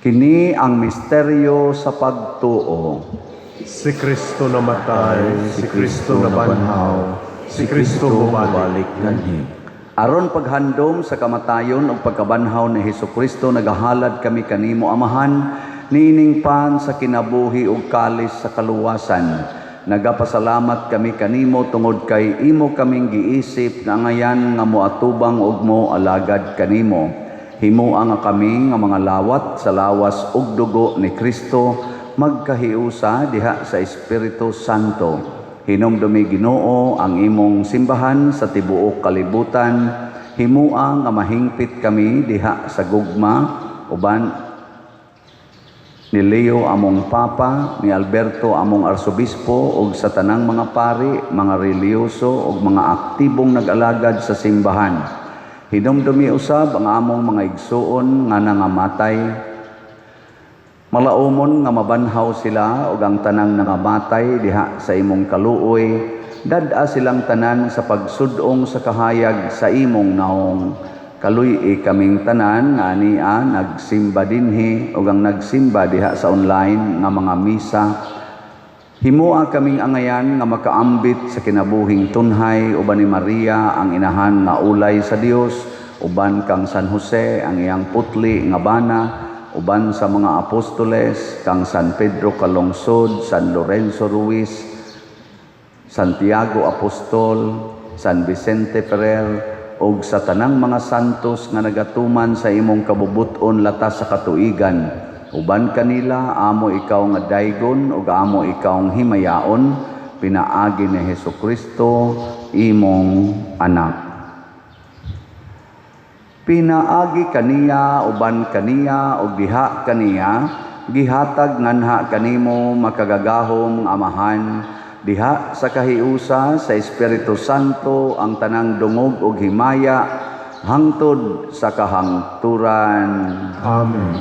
[SPEAKER 1] Kini ang misteryo sa pagtuo.
[SPEAKER 2] Si Kristo namatay, si Kristo nabanhaw, si Kristo bumalik.
[SPEAKER 1] Aron paghandom sa kamatayon ug pagkabanhaw ni Hesukristo, nagahalad kami kanimo Amahan, niining pan sa kinabuhi ug kalis sa kaluwasan. Nagapasalamat kami kanimo tungod kay imo kaming giisip na ngayan nga moatubang ug mo alagad kanimo. Himuha nga kami nga mga lawat sa lawas ug dugo ni Kristo magkahiusa diha sa Espiritu Santo. Hinumdumi Ginoo ang imong simbahan sa tibuok kalibutan. Himuha nga mahingpit kami diha sa gugma uban ni Leo among Papa, ni Alberto among Arsobispo ug sa tanang mga pari, mga reliyoso ug mga aktibong nag-alagad sa simbahan. Hinumdumi usab ang among mga igsuon nga nangamatay, Malaumon nga mabanhaw sila ug ang tanang nangamatay diha sa imong kaluoy, dad-a silang tanan sa pagsudong sa kahayag sa imong naong. Kaluy kaming tanan nga ania nagsimba dinhi ug ang nagsimba diha sa online nga mga misa. Himoa kaming angayan nga makaambit sa kinabuhing tunhay uban ni Maria ang inahan nga ulay sa Dios, uban kang San Jose ang iyang putli nga bana, uban sa mga apostoles kang San Pedro Calungsod, San Lorenzo Ruiz, Santiago Apostol, San Vicente Ferrer, ug sa tanang mga santos nga nagatuman sa imong kabubuton latas sa katuigan. Uban kanila, amo ikaw nga daygon ug amo ikaw ang himayaon, pinaagi ni Hesukristo, imong anak. Pinaagi kaniya, uban kaniya, ug diha kaniya, gihatag nganha kanimo makagagahom amahan, diha sa kahiusa sa Espiritu Santo ang tanang dungog ug himaya hangtod sa kahangturan.
[SPEAKER 2] Amen.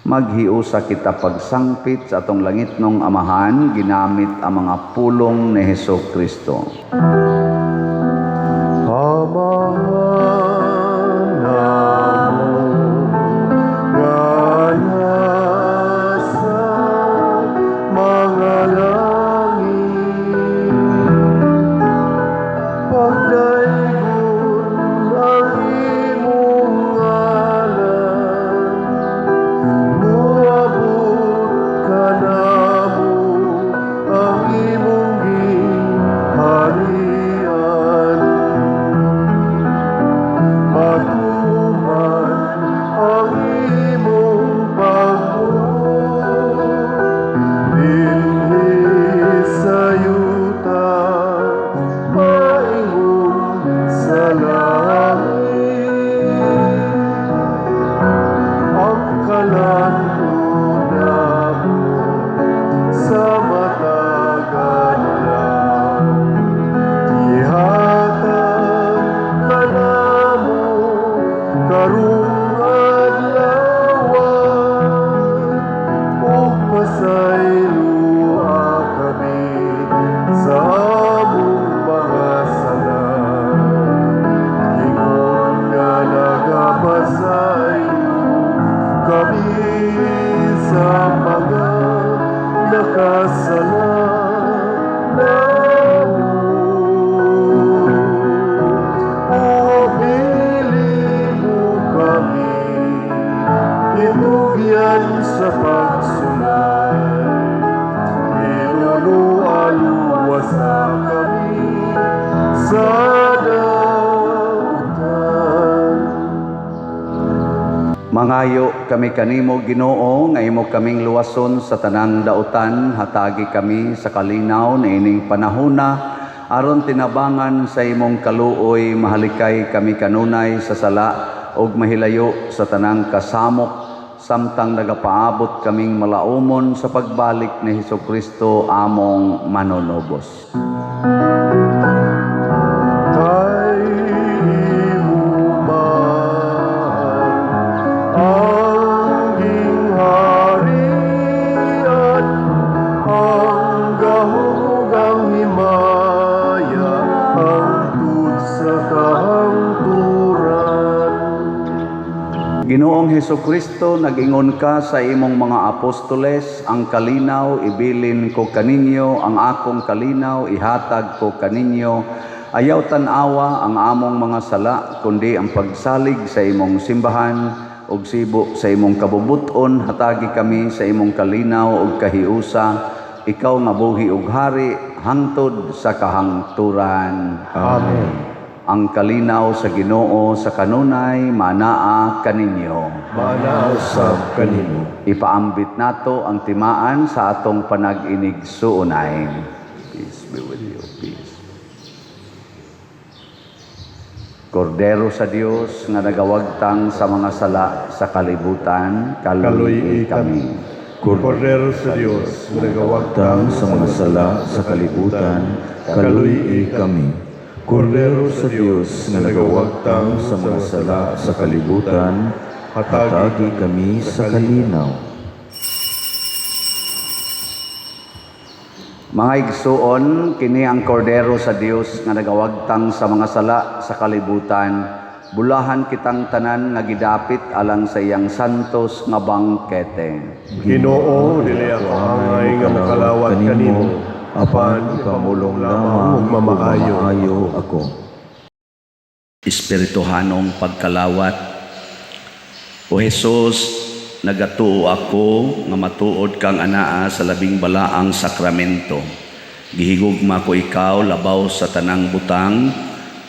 [SPEAKER 1] Maghiusa kita pagsangpit sa atong langitnong amahan ginamit ang mga pulong ni Hesukristo. Mangayo kami kanimo Ginoo nga imo kaming luwason sa tanang dautan, hatagi kami sa kalinaw na ining panahona aron tinabangan sa imong kaluoy, mahalikay kami kanunay sa sala ug mahilayo sa tanang kasamok samtang nagapaabot kaming malaumon sa pagbalik ni Hesukristo among manonobos. Ginoong Hesukristo, nag-ingon ka sa imong mga apostoles, ang kalinaw ibilin ko kaninyo, ang akong kalinaw ihatag ko kaninyo. Ayaw tanawa ang among mga sala, kundi ang pagsalig sa imong simbahan ug sibo sa imong kabubuton, hatagi kami sa imong kalinaw ug kahiusa, ikaw nga buhi ug hari hangtod sa kahangturan.
[SPEAKER 2] Amen.
[SPEAKER 1] Ang kalinaw sa Ginoo sa kanunay manaa kaninyo.
[SPEAKER 2] Manaaw sab kanimo.
[SPEAKER 1] Ipaambit nato ang timaan sa atong panag-inig suunay. Peace be with you. Peace. Kordero sa Dios nga nagawagtang sa mga sala sa kalibutan, kaluy kami.
[SPEAKER 2] Kordero sa Dios nga nagawagtang
[SPEAKER 4] Tang sa mga sala sa kalibutan, kaluy kami. Kordero sa Diyos nga nagawagtang sa mga sala sa kalibutan, hatagi kami sa kalinaw.
[SPEAKER 1] Mga igsuon, kini ang kordero sa Dios nga nagawagtang sa mga sala sa kalibutan. Bulahan kitang tanan nga gidapit alang sa iyang santos nga bangkete.
[SPEAKER 2] Ginoo, dili ako angay nga makalawat kanimo, apan ipamulong lamang ug mamaayo
[SPEAKER 4] ako.
[SPEAKER 1] Espirituhanong pagkalawat. O Jesus, nagatuo ako nga matuod kang anaa sa labing balaang sakramento. Gihigugma ko ikaw labaw sa tanang butang,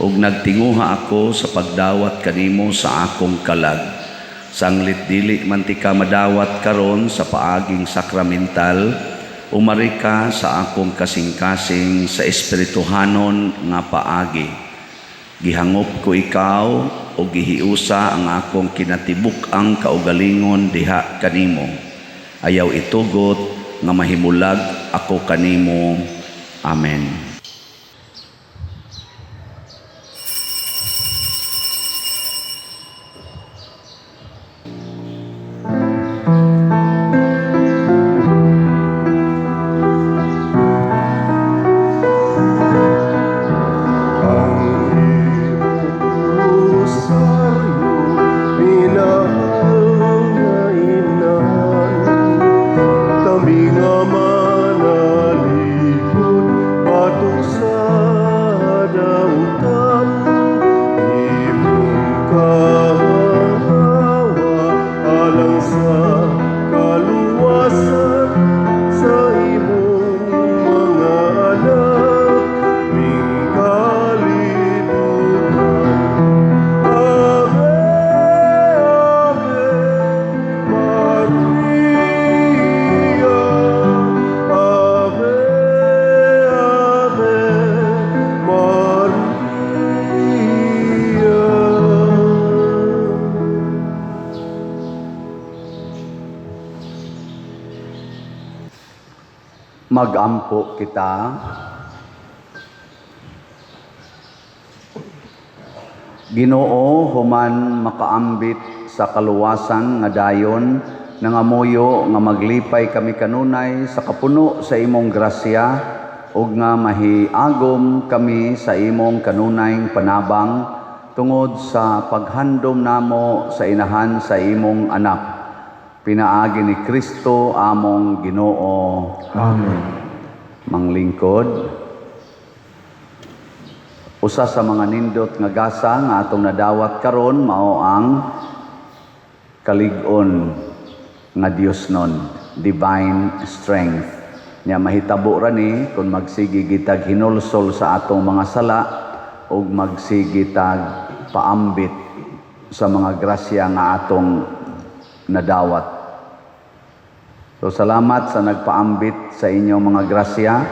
[SPEAKER 1] ug nagtinguha ako sa pagdawat kanimo sa akong kalag. Sanglit dili man ti ka madawat karon sa paaging sakramental, umari ka sa akong kasing-kasing sa espirituhanon nga paagi. Gihangop ko ikaw o gihiusa ang akong kinatibuk ang kaugalingon diha kanimo. Ayaw itugot nga mahimulag ako kanimo. Amen. Magampo kita. Ginoo, human makaambit sa kaluwasan nga dayon, nangamuyo nga maglipay kami kanunay sa kapuno sa imong grasya, ug nga mahiagom kami sa imong kanunayng panabang, tungod sa paghandom namo sa inahan sa imong anak. Pinaagi ni Kristo among Ginoo.
[SPEAKER 4] Amen.
[SPEAKER 1] Manglingkod. Usa sa mga nindot nga gasa nga atong nadawat karon mao ang kalig-on nga Diosnon, divine strength. Nya mahitabo ra ni kung magsigi gitag hinulsol sa atong mga sala ug magsigi tag paambit sa mga grasya nga atong nadawat. So salamat sa nagpaambit sa inyong mga grasya.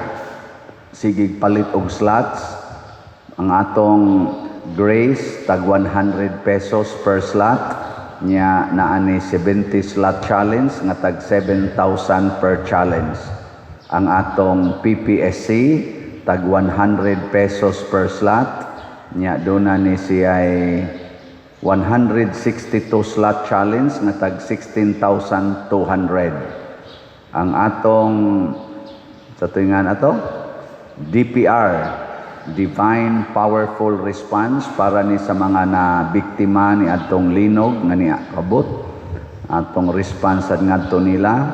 [SPEAKER 1] Sigig palit og slots. Ang atong grace tag 100 pesos per slot. Nya naani 70 slot challenge nga tag 7,000 per challenge. Ang atong PPSC tag 100 pesos per slot. Nya doon ni siya'y 162 slot challenge nga tag 16,200. Ang atong sa tuingan ato DPR, Divine Powerful Response, para ni sa mga na biktima ni atong linog nga ni kabot. Atong response at ngadto nila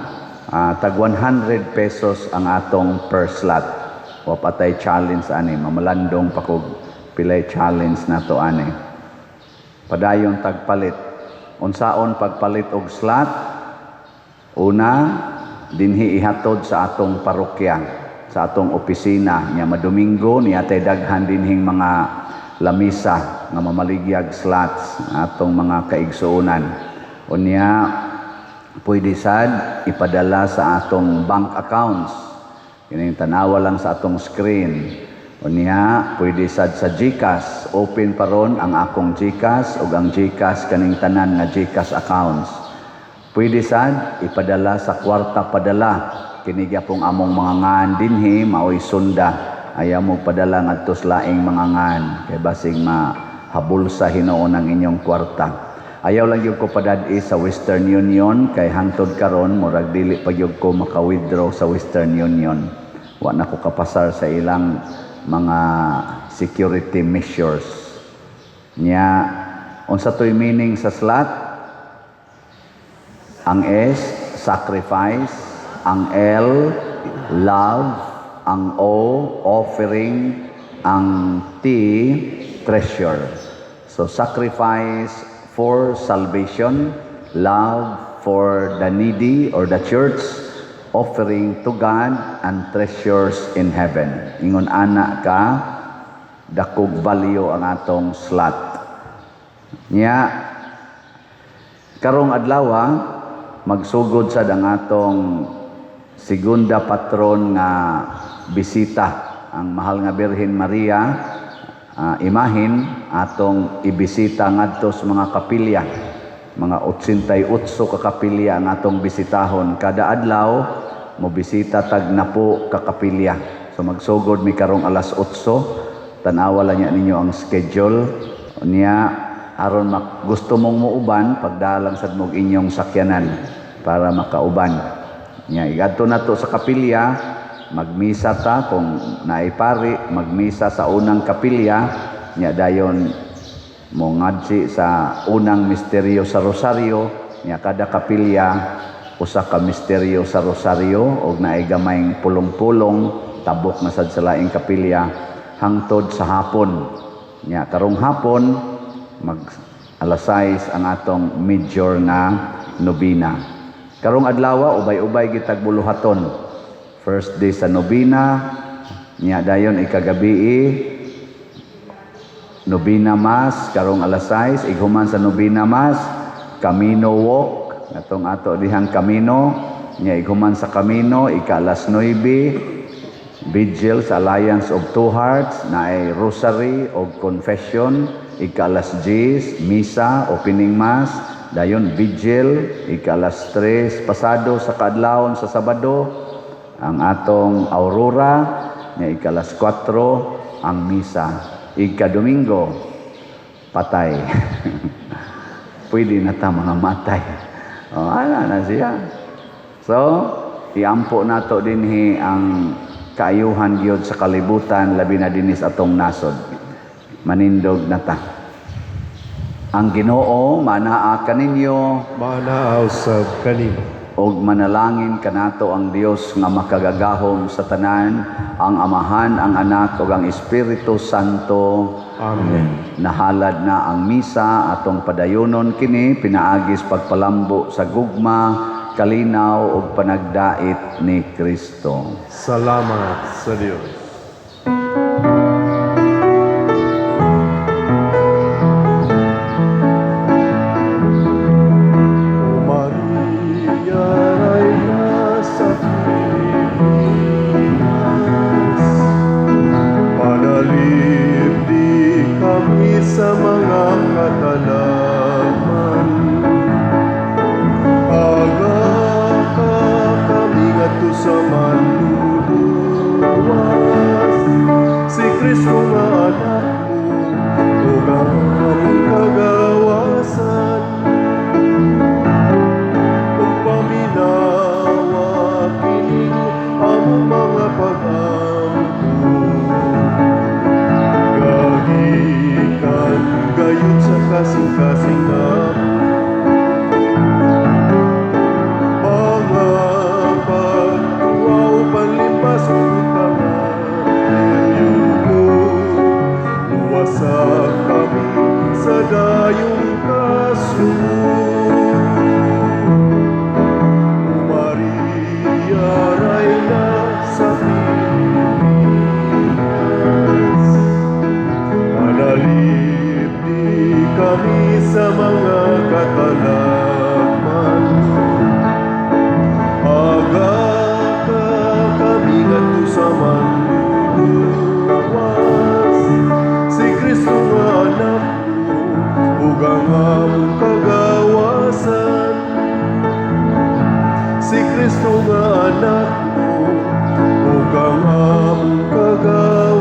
[SPEAKER 1] tag 100 pesos ang atong per slot. O patay challenge ani, mamalandong pa kog pilay challenge nato ani. Padayon tagpalit. Unsaon pagpalit og slot? Una, dinhi ihatod sa atong parokya, sa atong opisina. Nya madomingo niya tay daghan dinhing mga lamisa nga mamaligyag slots atong mga kaigsuonan. Unya pwede sad ipadala sa atong bank accounts. Kining tanawa lang sa atong screen. Unya, pwede sad sa GCash. Open pa ron ang akong GCash ug ang GCash kaning tanan nga GCash accounts. Pwede sad ipadala sa kwarta padala. Kini gyapong among mga ngan dinhi maoy sunda. Ayaw mo padala ngadto sa laing mga ngan kay basig mahabol sa hinuon ang inyong kwarta. Ayaw lang gyud ko padad-i sa Western Union kay hangtod karon murag dili pa gyud ko maka-withdraw sa Western Union. wa na ko kapasar sa ilang mga security measures. Nya, unsa to'y meaning sa slot? Ang S, sacrifice. Ang L, love. Ang O, offering. Ang T, treasure. So, sacrifice for salvation, love for the needy or the church, offering to God, and treasures in heaven. Ingon ana ka, dakog value ang atong slot. Nya, karong adlaw, magsugod sa ang atong segunda patron nga bisita, ang mahal nga Birhen Maria, imahin atong ibisita ngadto sa mga kapilya. Mga 88 ka kapilya ang atong bisitahon. Kada adlaw, mo bisita tag 10 ka kapilya. So magsugod mi karong alas 8, tanawa lang niya ninyo ang schedule niya aron gusto mong muuban pagdalang sad mo inyong sakyanan para makauban. Nya igadto nato sa kapilya, magmisa ta kung naipari, magmisa sa unang kapilya, nya dayon mo ngadsi sa unang misteryo sa rosaryo, nya kada kapilya usa ka misteryo sa rosaryo og naay gamayng pulong-pulong tabok na sad sa laing kapilya hangtod sa hapon. Nya karong hapon mag alas 6 ang atong major na nobina. Karong adlaw ubay-ubay gitag buluhaton. First day sa nobina, nya dayon ikagabi nobina mass karong alas 6, ighuman sa nobina mass, Camino walk, atong ato dihang Camino, nya ighuman sa Camino, ika alas 9, vigil sa Alliance of Two Hearts, naay rosary o confession, ika alas 10, misa, opening mass, dayon vigil, ika alas 3, pasado sa kadlawon sa Sabado, ang atong aurora, nya ika alas 4, ang misa. Ika Domingo, patay. Pwede na ta mga matay. Ano na siya. So, iampo nato dinhi ang kaayuhan gyud sa kalibutan, labi na dinis atong nasod. Manindog na ta. Ang Ginoo manaa kaninyo,
[SPEAKER 2] Manaaw sa kanimo.
[SPEAKER 1] og manalangin kanato ang Dios nga makagagahom sa tanan, ang Amahan, ang Anak ug ang Espiritu Santo.
[SPEAKER 2] Amen.
[SPEAKER 1] Nahalad na ang misa atong padayonon kini pinaagis pagpalambo sa gugma, kalinaw ug panagdait ni Kristo.
[SPEAKER 2] Salamat sa Diyos. Sa mga katalaman, aga ka kami ngadto sa manluluwas. Si Kristo nga anak mo, ug ang among kagawasan, ug paminawa kining among mga pag-ampo. Gayon sa kasing-kasing na mga pagtuwaw panlimbas o luwasan kami sa dayong kasunod. Maria, Rayna sa Pilipinas, manalip kami sa mga katalaman. Aga ka kami ngadto sa manluluwas. Si Kristo nga anak mo, ug ang among kagawasan. Si Kristo nga anak mo, ug ang among kagawasan.